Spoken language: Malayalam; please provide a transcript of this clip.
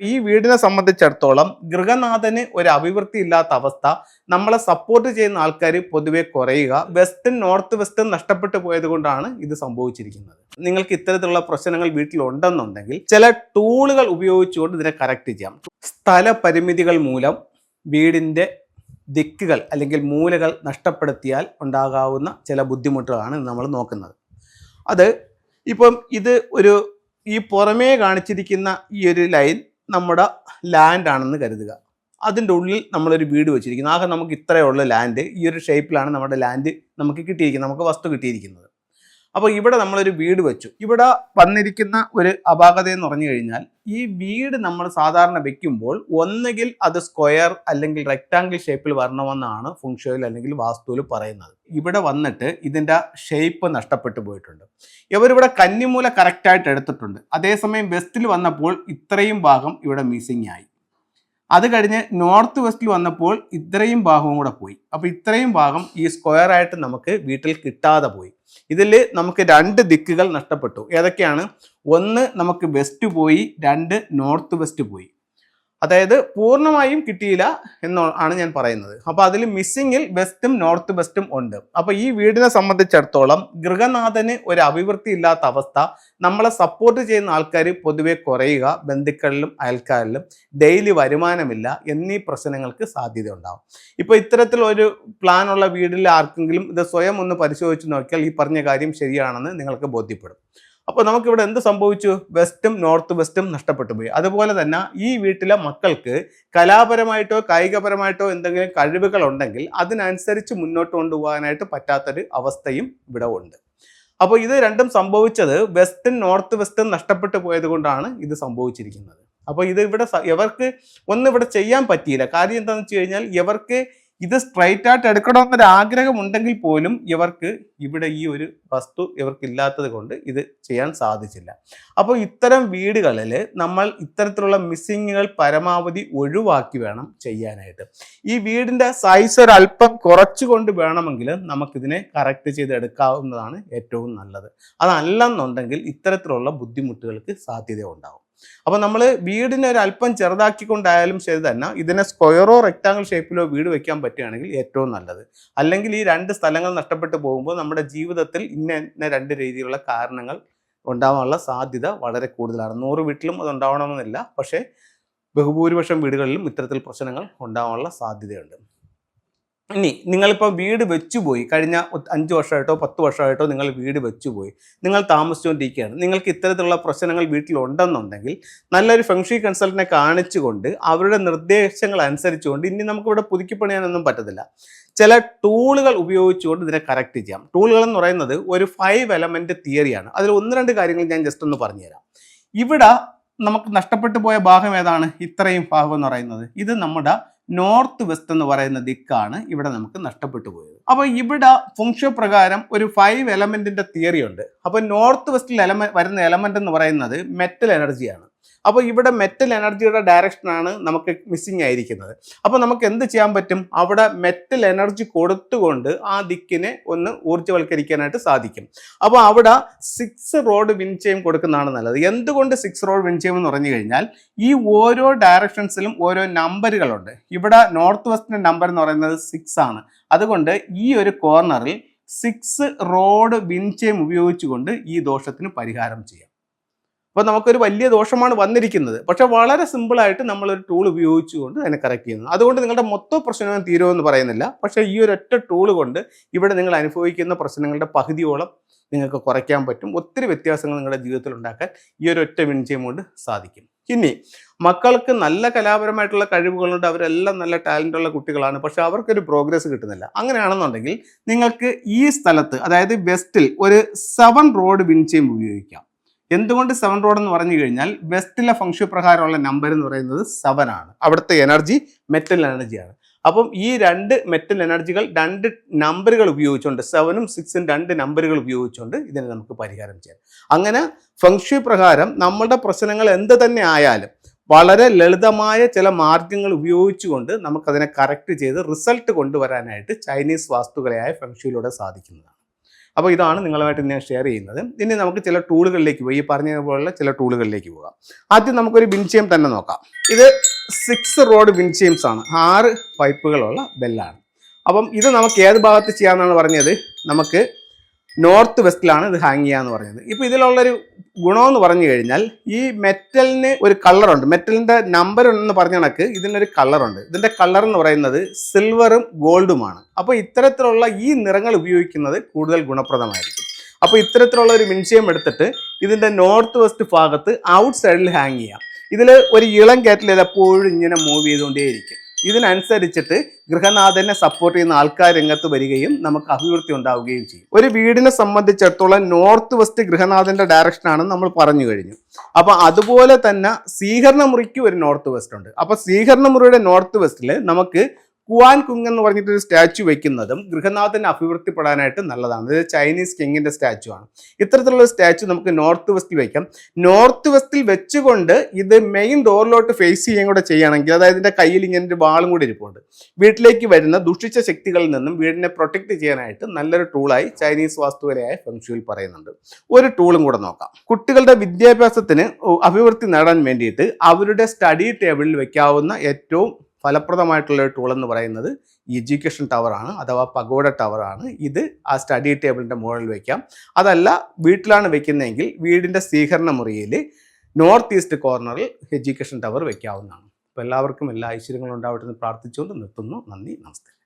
ഈ വീടിനെ സംബന്ധിച്ചിടത്തോളം ഗൃഹനാഥന് ഒരു അഭിവൃദ്ധി ഇല്ലാത്ത അവസ്ഥ, നമ്മളെ സപ്പോർട്ട് ചെയ്യുന്ന ആൾക്കാർ പൊതുവെ കുറയുക, വെസ്റ്റും നോർത്ത് വെസ്റ്റും നഷ്ടപ്പെട്ടു പോയത് കൊണ്ടാണ് ഇത് സംഭവിച്ചിരിക്കുന്നത്. നിങ്ങൾക്ക് ഇത്തരത്തിലുള്ള പ്രശ്നങ്ങൾ വീട്ടിലുണ്ടെന്നുണ്ടെങ്കിൽ ചില ടൂളുകൾ ഉപയോഗിച്ചുകൊണ്ട് ഇതിനെ കറക്റ്റ് ചെയ്യാം. സ്ഥല പരിമിതികൾ മൂലം വീടിൻ്റെ ദിക്കുകൾ അല്ലെങ്കിൽ മൂലകൾ നഷ്ടപ്പെടുത്തിയാൽ ഉണ്ടാകാവുന്ന ചില ബുദ്ധിമുട്ടുകളാണ് നമ്മൾ നോക്കുന്നത്. അത് ഇപ്പം ഈ പുറമേ കാണിച്ചിരിക്കുന്ന ഈ ഒരു ലൈൻ നമ്മുടെ ലാൻഡ് ആണെന്ന് കരുതുക. അതിൻ്റെ ഉള്ളിൽ നമ്മളൊരു വീട് വെച്ചിരിക്കുന്നത്. ആകെ നമുക്ക് ഇത്രയുള്ള ലാൻഡ്, ഈ ഒരു ഷേപ്പിലാണ് നമ്മുടെ ലാൻഡ് നമുക്ക് കിട്ടിയിരിക്കുന്നത്, നമുക്ക് വസ്തു കിട്ടിയിരിക്കുന്നത്. അപ്പോൾ ഇവിടെ നമ്മളൊരു വീട് വെച്ചു. ഇവിടെ വന്നിരിക്കുന്ന ഒരു അപാകത എന്ന് പറഞ്ഞു കഴിഞ്ഞാൽ, ഈ വീട് നമ്മൾ സാധാരണ വെക്കുമ്പോൾ ഒന്നുകിൽ അത് സ്ക്വയർ അല്ലെങ്കിൽ റെക്ടാങ്കിൾ ഷേപ്പിൽ വരണമെന്നാണ് ഫുങ്ഷോയിൽ അല്ലെങ്കിൽ വാസ്തുവിൽ പറയുന്നത്. ഇവിടെ വന്നിട്ട് ഇതിൻ്റെ ഷേപ്പ് നഷ്ടപ്പെട്ടു പോയിട്ടുണ്ട്. ഇവരിവിടെ കന്നിമൂല കറക്റ്റായിട്ട് എടുത്തിട്ടുണ്ട്. അതേസമയം വെസ്റ്റിൽ വന്നപ്പോൾ ഇത്രയും ഭാഗം ഇവിടെ മിസ്സിങ് ആയി. അത് കഴിഞ്ഞ് നോർത്ത് വെസ്റ്റിൽ വന്നപ്പോൾ ഇത്രയും ഭാഗവും കൂടെ പോയി. അപ്പോൾ ഇത്രയും ഭാഗം ഈ സ്ക്വയർ ആയിട്ട് നമുക്ക് വീട്ടിൽ കിട്ടാതെ പോയി. ഇതിൽ നമുക്ക് 2 ദിക്കുകൾ നഷ്ടപ്പെട്ടു. ഏതൊക്കെയാണ്? ഒന്ന് നമുക്ക് വെസ്റ്റ് പോയി, 2 നോർത്ത് വെസ്റ്റ് പോയി. അതായത് പൂർണ്ണമായും കിട്ടിയില്ല എന്നാണ് ഞാൻ പറയുന്നത്. അപ്പോൾ അതിൽ മിസ്സിങ്ങിൽ വെസ്റ്റും നോർത്ത് വെസ്റ്റും ഉണ്ട്. അപ്പോൾ ഈ വീടിനെ സംബന്ധിച്ചിടത്തോളം ഗൃഹനാഥന് ഒരു അഭിവൃദ്ധി ഇല്ലാത്ത അവസ്ഥ, നമ്മളെ സപ്പോർട്ട് ചെയ്യുന്ന ആൾക്കാർ പൊതുവെ കുറയുക, ബന്ധുക്കളിലും അയൽക്കാരിലും ഡെയിലി വരുമാനമില്ല എന്നീ പ്രശ്നങ്ങൾക്ക് സാധ്യത ഉണ്ടാകും. ഇപ്പോൾ ഇത്തരത്തിലൊരു പ്ലാനുള്ള വീട്ടിൽ ആർക്കെങ്കിലും ഇത് സ്വയം ഒന്ന് പരിശോധിച്ച് നോക്കിയാൽ ഈ പറഞ്ഞ കാര്യം ശരിയാണെന്ന് നിങ്ങൾക്ക് ബോധ്യപ്പെടും. അപ്പോൾ നമുക്കിവിടെ എന്ത് സംഭവിച്ചു? വെസ്റ്റും നോർത്ത് വെസ്റ്റും നഷ്ടപ്പെട്ടു പോയി. അതുപോലെ തന്നെ ഈ വീട്ടിലെ മക്കൾക്ക് കലാപരമായിട്ടോ കായികപരമായിട്ടോ എന്തെങ്കിലും കഴിവുകൾ ഉണ്ടെങ്കിൽ അതിനനുസരിച്ച് മുന്നോട്ട് കൊണ്ടുപോകാനായിട്ട് പറ്റാത്തൊരു അവസ്ഥയും ഇവിടെ ഉണ്ട്. അപ്പോൾ ഇത് രണ്ടും സംഭവിച്ചത് വെസ്റ്റും നോർത്ത് വെസ്റ്റും നഷ്ടപ്പെട്ടു പോയത് കൊണ്ടാണ് ഇത് സംഭവിച്ചിരിക്കുന്നത്. അപ്പോൾ ഇത് ഇവർക്ക് ഒന്നും ഇവിടെ ചെയ്യാൻ പറ്റിയില്ല. കാര്യം എന്താണെന്ന് വെച്ച് കഴിഞ്ഞാൽ, ഇവർക്ക് ഇത് സ്ട്രൈറ്റ് ആയിട്ട് എടുക്കണമെന്നൊരു ആഗ്രഹം ഉണ്ടെങ്കിൽ പോലും ഇവർക്ക് ഇവിടെ ഈ ഒരു വസ്തു ഇവർക്ക് ഇല്ലാത്തത് കൊണ്ട് ഇത് ചെയ്യാൻ സാധിച്ചില്ല. അപ്പോൾ ഇത്തരം വീടുകളിൽ നമ്മൾ ഇത്തരത്തിലുള്ള മിസ്സിങ്ങുകൾ പരമാവധി ഒഴിവാക്കി വേണം ചെയ്യാനായിട്ട്. ഈ വീടിൻ്റെ സൈസ് ഒരല്പം കുറച്ചുകൊണ്ട് വേണമെങ്കിൽ നമുക്കിതിനെ കറക്റ്റ് ചെയ്തെടുക്കാവുന്നതാണ് ഏറ്റവും നല്ലത്. അതല്ലെന്നുണ്ടെങ്കിൽ ഇത്തരത്തിലുള്ള ബുദ്ധിമുട്ടുകൾക്ക് സാധ്യത ഉണ്ടാകും. അപ്പോൾ നമ്മൾ വീടിനെ ഒരു അല്പം ചെറുതാക്കിക്കൊണ്ടായാലും ശരി തന്നെ ഇതിനെ സ്ക്വയറോ റെക്ടാങ്കിൾ ഷേപ്പിലോ വീട് വെക്കാൻ പറ്റുകയാണെങ്കിൽ ഏറ്റവും നല്ലത്. അല്ലെങ്കിൽ ഈ 2 സ്ഥലങ്ങൾ നഷ്ടപ്പെട്ടു പോകുമ്പോൾ നമ്മുടെ ജീവിതത്തിൽ ഇന്ന 2 രീതിയിലുള്ള കാരണങ്ങൾ ഉണ്ടാവാനുള്ള സാധ്യത വളരെ കൂടുതലാണ്. 100 വീട്ടിലും അത് ഉണ്ടാവണമെന്നില്ല, പക്ഷേ ബഹുഭൂരിപക്ഷം വീടുകളിലും ഇത്തരത്തിൽ പ്രശ്നങ്ങൾ ഉണ്ടാവാനുള്ള സാധ്യതയുണ്ട്. ഇനി നിങ്ങളിപ്പോൾ വീട് വെച്ചുപോയി, കഴിഞ്ഞ 5 വർഷമായിട്ടോ 10 വർഷമായിട്ടോ നിങ്ങൾ വീട് വെച്ചുപോയി, നിങ്ങൾ താമസിച്ചുകൊണ്ടിരിക്കുകയാണ്. നിങ്ങൾക്ക് ഇത്തരത്തിലുള്ള പ്രശ്നങ്ങൾ വീട്ടിലുണ്ടെന്നുണ്ടെങ്കിൽ നല്ലൊരു ഫെങ്ഷി കൺസൾട്ടനെ കാണിച്ചുകൊണ്ട് അവരുടെ നിർദ്ദേശങ്ങൾ അനുസരിച്ചുകൊണ്ട്, ഇനി നമുക്കിവിടെ പുതുക്കി പണിയാനൊന്നും പറ്റത്തില്ല, ചില ടൂളുകൾ ഉപയോഗിച്ചുകൊണ്ട് ഇതിനെ കറക്റ്റ് ചെയ്യാം. ടൂളുകൾ എന്ന് പറയുന്നത് ഒരു 5 എലമെന്റ് തിയറിയാണ്. അതിൽ 1-2 കാര്യങ്ങൾ ഞാൻ ജസ്റ്റ് ഒന്ന് പറഞ്ഞുതരാം. ഇവിടെ നമുക്ക് നഷ്ടപ്പെട്ടു പോയ ഭാഗം ഏതാണ്? ഇത്രയും ഭാഗം എന്ന് പറയുന്നത് ഇത് നമ്മുടെ നോർത്ത് വെസ്റ്റ് എന്ന് പറയുന്ന ദിക്കാണ് ഇവിടെ നമുക്ക് നഷ്ടപ്പെട്ടു പോയത്. അപ്പോൾ ഇവിടെ ഫുങ്ഷോ പ്രകാരം ഒരു 5 എലമെന്റിന്റെ തിയറി ഉണ്ട്. അപ്പോൾ നോർത്ത് വെസ്റ്റിൽ വരുന്ന എലമെന്റ് എന്ന് പറയുന്നത് മെറ്റൽ എനർജിയാണ്. അപ്പോൾ ഇവിടെ മെറ്റൽ എനർജിയുടെ ഡയറക്ഷനാണ് നമുക്ക് മിസ്സിങ് ആയിരിക്കുന്നത്. അപ്പോൾ നമുക്ക് എന്ത് ചെയ്യാൻ പറ്റും? അവിടെ മെറ്റൽ എനർജി കൊടുത്തുകൊണ്ട് ആ ദിക്കിനെ ഒന്ന് ഊർജ്ജവൽക്കരിക്കാനായിട്ട് സാധിക്കും. അപ്പോൾ അവിടെ 6 റോഡ് വിൻചെയിം കൊടുക്കുന്നതാണ് നല്ലത്. എന്തുകൊണ്ട് 6 റോഡ് വിൻചെയിം എന്ന് പറഞ്ഞു കഴിഞ്ഞാൽ, ഈ ഓരോ ഡയറക്ഷൻസിലും ഓരോ നമ്പറുകളുണ്ട്. ഇവിടെ നോർത്ത് വെസ്റ്റിന്റെ നമ്പർ എന്ന് പറയുന്നത് 6 ആണ്. അതുകൊണ്ട് ഈ ഒരു കോർണറിൽ 6 റോഡ് വിൻചെയിം ഉപയോഗിച്ചുകൊണ്ട് ഈ ദോഷത്തിന് പരിഹാരം ചെയ്യാം. അപ്പോൾ നമുക്കൊരു വലിയ ദോഷമാണ് വന്നിരിക്കുന്നത്, പക്ഷെ വളരെ സിമ്പിളായിട്ട് നമ്മളൊരു ടൂൾ ഉപയോഗിച്ചുകൊണ്ട് അതിനെ കറക്റ്റ് ചെയ്യുന്നു. അതുകൊണ്ട് നിങ്ങളുടെ മൊത്തം പ്രശ്നവും തീരുമെന്ന് പറയുന്നില്ല, പക്ഷേ ഈ ഒരൊറ്റ ടൂൾ കൊണ്ട് ഇവിടെ നിങ്ങൾ അനുഭവിക്കുന്ന പ്രശ്നങ്ങളുടെ പകുതിയോളം നിങ്ങൾക്ക് കുറയ്ക്കാൻ പറ്റും. ഒത്തിരി വ്യത്യാസങ്ങൾ നിങ്ങളുടെ ജീവിതത്തിൽ ഉണ്ടാക്കാൻ ഈ ഒരു ഒറ്റ വിൻചെയിം കൊണ്ട് സാധിക്കും. ഇനി മക്കൾക്ക് നല്ല കലാപരമായിട്ടുള്ള കഴിവുകളുണ്ട്, അവരെല്ലാം നല്ല ടാലൻ്റുള്ള കുട്ടികളാണ്, പക്ഷെ അവർക്കൊരു പ്രോഗ്രസ് കിട്ടുന്നില്ല. അങ്ങനെയാണെന്നുണ്ടെങ്കിൽ നിങ്ങൾക്ക് ഈ സ്ഥലത്ത്, അതായത് വെസ്റ്റിൽ ഒരു 7 റോഡ് വിൻചെയിം ഉപയോഗിക്കാം. എന്തുകൊണ്ട് 7 റോഡ് എന്ന് പറഞ്ഞു കഴിഞ്ഞാൽ, വെസ്റ്റിലെ ഫംഗ്ഷൻ പ്രകാരമുള്ള നമ്പർ എന്ന് പറയുന്നത് 7 ആണ്. അവിടുത്തെ എനർജി മെറ്റൽ എനർജിയാണ്. അപ്പം ഈ 2 മെറ്റൽ എനർജികൾ 2 നമ്പറുകൾ ഉപയോഗിച്ചുകൊണ്ട്, 7ഉം 6ഉം 2 നമ്പറുകൾ ഉപയോഗിച്ചുകൊണ്ട് ഇതിനെ നമുക്ക് പരിഹാരം ചെയ്യാം. അങ്ങനെ ഫംഗ്ഷൻ പ്രകാരം നമ്മുടെ പ്രശ്നങ്ങൾ എന്ത് തന്നെ ആയാലും വളരെ ലളിതമായ ചില മാർഗങ്ങൾ ഉപയോഗിച്ചുകൊണ്ട് നമുക്കതിനെ കറക്റ്റ് ചെയ്ത് റിസൾട്ട് കൊണ്ടുവരാനായിട്ട് ചൈനീസ് വാസ്തുകലയായ ഫെങ്ഷുയിലൂടെ സാധിക്കുന്നതാണ്. അപ്പോൾ ഇതാണ് നിങ്ങളുമായിട്ട് ഞാൻ ഷെയർ ചെയ്യുന്നത്. ഇനി നമുക്ക് ചില ടൂളുകളിലേക്ക് പോയി, ഈ പറഞ്ഞതുപോലുള്ള ചില ടൂളുകളിലേക്ക് പോകാം. ആദ്യം നമുക്കൊരു വിൻചെയിം തന്നെ നോക്കാം. ഇത് 6 റോഡ് വിൻചെയിംസ് ആണ്, 6 പൈപ്പുകളുള്ള ബെല്ലാണ്. അപ്പം ഇത് നമുക്ക് ഏത് ഭാഗത്ത് ചെയ്യാമെന്നാണ് പറഞ്ഞത്? നമുക്ക് നോർത്ത് വെസ്റ്റിലാണ് ഇത് ഹാങ് ചെയ്യാന്ന് പറഞ്ഞത്. ഇപ്പൊ ഇതിലുള്ളൊരു ഗുണമെന്ന് പറഞ്ഞു കഴിഞ്ഞാൽ ഈ മെറ്റലിന് ഒരു കളറുണ്ട്, മെറ്റലിന്റെ നമ്പർ ഉണ്ടെന്ന് പറഞ്ഞ കണക്ക് ഇതിനൊരു കളറുണ്ട്. ഇതിന്റെ കളർ എന്ന് പറയുന്നത് സിൽവറും ഗോൾഡുമാണ്. അപ്പോൾ ഇത്തരത്തിലുള്ള ഈ നിറങ്ങൾ ഉപയോഗിക്കുന്നത് കൂടുതൽ ഗുണപ്രദമായിരിക്കും. അപ്പോൾ ഇത്തരത്തിലുള്ള ഒരു വിൻചെയിം എടുത്തിട്ട് ഇതിന്റെ നോർത്ത് വെസ്റ്റ് ഭാഗത്ത് ഔട്ട് സൈഡിൽ ഹാങ് ചെയ്യാം. ഇതിൽ ഒരു ഇളം കയറ്റിൽ എപ്പോഴും ഇങ്ങനെ മൂവ് ചെയ്തുകൊണ്ടേയിരിക്കും. ഇതിനനുസരിച്ചിട്ട് ഗൃഹനാഥനെ സപ്പോർട്ട് ചെയ്യുന്ന ആൾക്കാർ രംഗത്ത് വരികയും നമുക്ക് അഭിവൃദ്ധി ഉണ്ടാവുകയും ചെയ്യും. ഒരു വീടിനെ സംബന്ധിച്ചിടത്തോളം നോർത്ത് വെസ്റ്റ് ഗൃഹനാഥന്റെ ഡയറക്ഷനാണ് നമ്മൾ പറഞ്ഞു കഴിഞ്ഞു. അപ്പൊ അതുപോലെ തന്നെ സ്വീകരണ മുറിക്ക് ഒരു നോർത്ത് വെസ്റ്റ് ഉണ്ട്. അപ്പൊ സ്വീകരണ മുറിയുടെ നോർത്ത് വെസ്റ്റില് നമുക്ക് കുവാൻ കുങ് എന്ന് പറഞ്ഞിട്ടൊരു സ്റ്റാച്ചു വെക്കുന്നതും ഗൃഹനാഥനെ അഭിവൃദ്ധിപ്പെടാനായിട്ട് നല്ലതാണ്. ഇത് ചൈനീസ് കിങ്ങിന്റെ സ്റ്റാച്ചു ആണ്. ഇത്തരത്തിലുള്ള സ്റ്റാച്ചു നമുക്ക് നോർത്ത് വെസ്റ്റിൽ വെക്കാം. നോർത്ത് വെസ്റ്റിൽ വെച്ചുകൊണ്ട് ഇത് മെയിൻ ഡോറിലോട്ട് ഫേസ് ചെയ്യുകയും കൂടെ ചെയ്യുകയാണെങ്കിൽ, അതായത് ഇതിന്റെ കയ്യിൽ ഇങ്ങനെ ഒരു വാളും കൂടി ഇരിപ്പുണ്ട്, വീട്ടിലേക്ക് വരുന്ന ദുഷിച്ച ശക്തികളിൽ നിന്നും വീടിനെ പ്രൊട്ടക്ട് ചെയ്യാനായിട്ട് നല്ലൊരു ടൂളായി ചൈനീസ് വാസ്തുകലയായ ഫെങ്ഷുയിൽ പറയുന്നുണ്ട്. ഒരു ടൂളും കൂടെ നോക്കാം. കുട്ടികളുടെ വിദ്യാഭ്യാസത്തിന് അഭിവൃദ്ധി നേടാൻ വേണ്ടിയിട്ട് അവരുടെ സ്റ്റഡി ടേബിളിൽ വെക്കാവുന്ന ഏറ്റവും ഫലപ്രദമായിട്ടുള്ള ഒരു ടൂൾ എന്ന് പറയുന്നത് എഡ്യൂക്കേഷൻ ടവറാണ്, അഥവാ പഗോഡ ടവറാണ്. ഇത് ആ സ്റ്റഡി ടേബിളിൻ്റെ മുകളിൽ വയ്ക്കാം. അതല്ല വീട്ടിലാണ് വെക്കുന്നതെങ്കിൽ വീടിൻ്റെ സ്വീകരണ മുറിയിൽ നോർത്ത് ഈസ്റ്റ് കോർണറിൽ എഡ്യൂക്കേഷൻ ടവർ വെക്കാവുന്നതാണ്. അപ്പോൾ എല്ലാവർക്കും എല്ലാ ഐശ്വര്യങ്ങളും ഉണ്ടാവട്ടെ എന്ന് പ്രാർത്ഥിച്ചുകൊണ്ട് നിർത്തുന്നു. നന്ദി, നമസ്തേ.